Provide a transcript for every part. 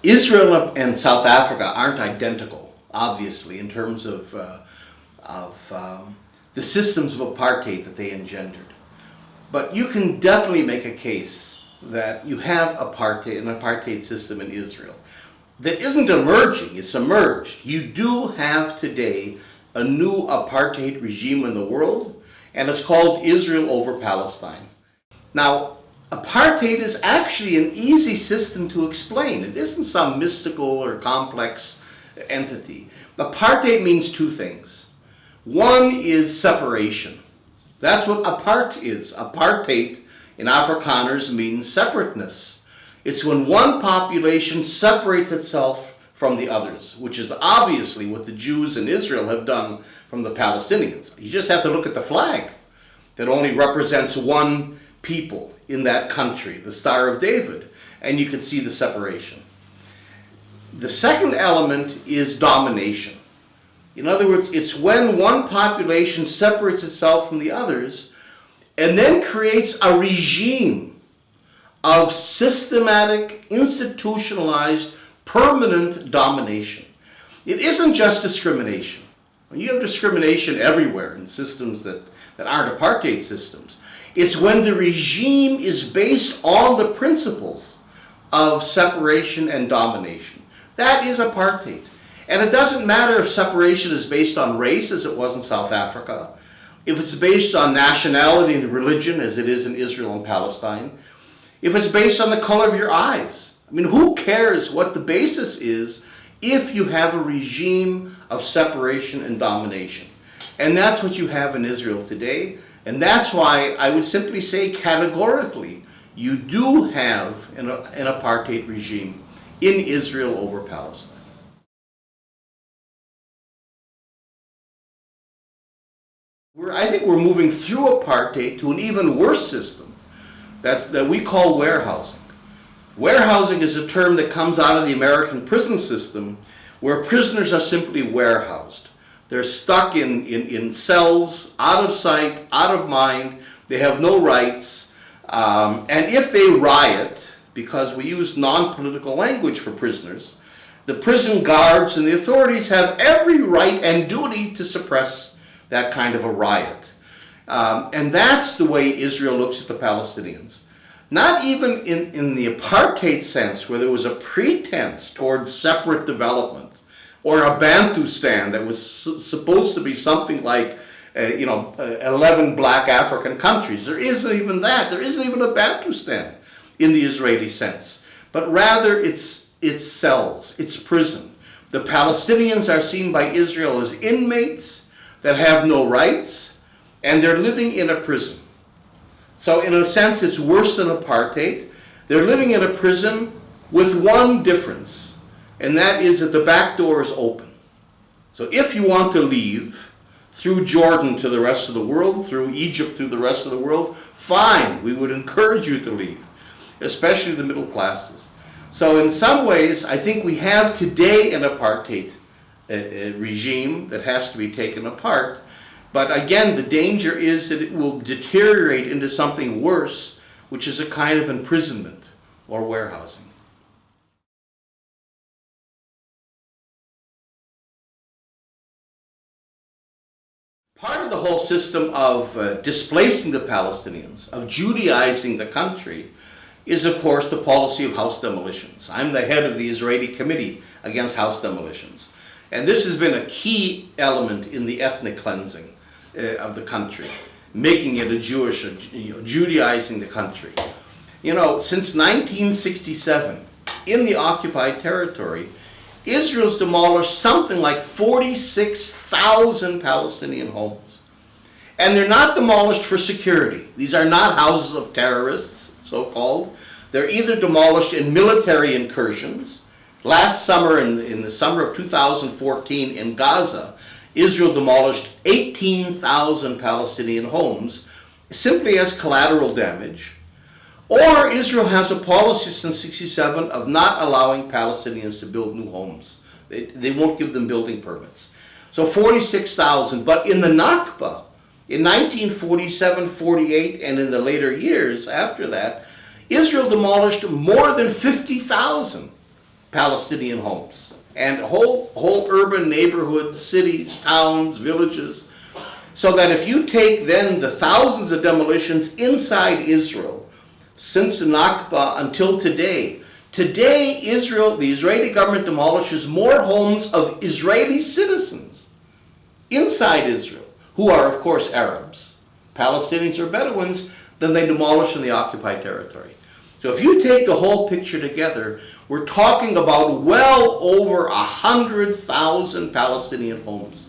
Israel and South Africa aren't identical, obviously, in terms of the systems of apartheid that they engendered. But you can definitely make a case that you have an apartheid system in Israel that isn't emerging, it's emerged. You do have today a new apartheid regime in the world, and it's called Israel over Palestine. Now, apartheid is actually an easy system to explain. It isn't some mystical or complex entity. Apartheid means two things. One is separation. That's what apart is. Apartheid in Afrikaners means separateness. It's when one population separates itself from the others, which is obviously what the Jews in Israel have done from the Palestinians. You just have to look at the flag that only represents one people in that country, the Star of David, and you can see the separation. The second element is domination. In other words, it's when one population separates itself from the others and then creates a regime of systematic, institutionalized, permanent domination. It isn't just discrimination. You have discrimination everywhere in systems that aren't apartheid systems. It's when the regime is based on the principles of separation and domination. That is apartheid. And it doesn't matter if separation is based on race, as it was in South Africa, if it's based on nationality and religion, as it is in Israel and Palestine, if it's based on the color of your eyes. I mean, who cares what the basis is if you have a regime of separation and domination? And that's what you have in Israel today. And that's why I would simply say categorically, you do have an apartheid regime in Israel over Palestine. I think we're moving through apartheid to an even worse system that we call warehousing. Warehousing is a term that comes out of the American prison system, where prisoners are simply warehoused. They're stuck in cells, out of sight, out of mind. They have no rights. And if they riot, because we use non-political language for prisoners, the prison guards and the authorities have every right and duty to suppress that kind of a riot. And that's the way Israel looks at the Palestinians. Not even in the apartheid sense, where there was a pretense towards separate development, or a Bantustan that was supposed to be something like 11 black African countries. There isn't even that. There isn't even a Bantustan in the Israeli sense. But rather it's cells, it's prison. The Palestinians are seen by Israel as inmates that have no rights, and they're living in a prison. So in a sense, it's worse than apartheid. They're living in a prison with one difference, and that is that the back door is open. So if you want to leave through Jordan to the rest of the world, through Egypt through the rest of the world, fine, we would encourage you to leave, especially the middle classes. So in some ways, I think we have today an apartheid regime that has to be taken apart. But again, the danger is that it will deteriorate into something worse, which is a kind of imprisonment or warehousing. Part of the whole system of displacing the Palestinians, of Judaizing the country, is of course the policy of house demolitions. I'm the head of the Israeli Committee Against House Demolitions. And this has been a key element in the ethnic cleansing of the country, making it a Jewish, Judaizing the country. Since 1967, in the occupied territory, Israel's demolished something like 46,000 Palestinian homes. And they're not demolished for security. These are not houses of terrorists, so-called. They're either demolished in military incursions. Last summer, in the summer of 2014 in Gaza, Israel demolished 18,000 Palestinian homes simply as collateral damage. Or Israel has a policy since 1967 of not allowing Palestinians to build new homes. They won't give them building permits. So 46,000, but in the Nakba, in 1947, 48, and in the later years after that, Israel demolished more than 50,000 Palestinian homes and whole urban neighborhoods, cities, towns, villages. So that if you take then the thousands of demolitions inside Israel, since the Nakba until today, Israel, the Israeli government demolishes more homes of Israeli citizens inside Israel, who are of course Arabs, Palestinians or Bedouins, than they demolish in the occupied territory. So if you take the whole picture together, we're talking about well over 100,000 Palestinian homes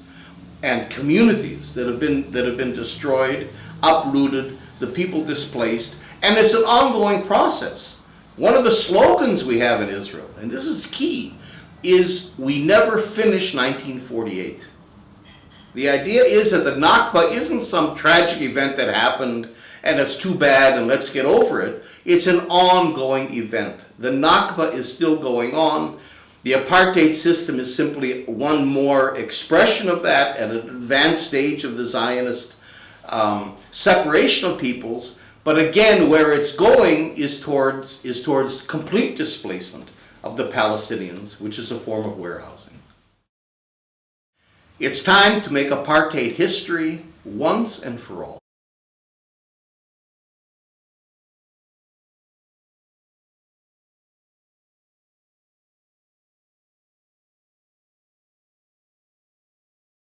and communities that have been destroyed, uprooted, the people displaced, and it's an ongoing process. One of the slogans we have in Israel, and this is key, is we never finish 1948. The idea is that the Nakba isn't some tragic event that happened and it's too bad and let's get over it. It's an ongoing event. The Nakba is still going on. The apartheid system is simply one more expression of that at an advanced stage of the Zionist separation of peoples. But again, where it's going is towards complete displacement of the Palestinians, which is a form of warehousing. It's time to make apartheid history once and for all.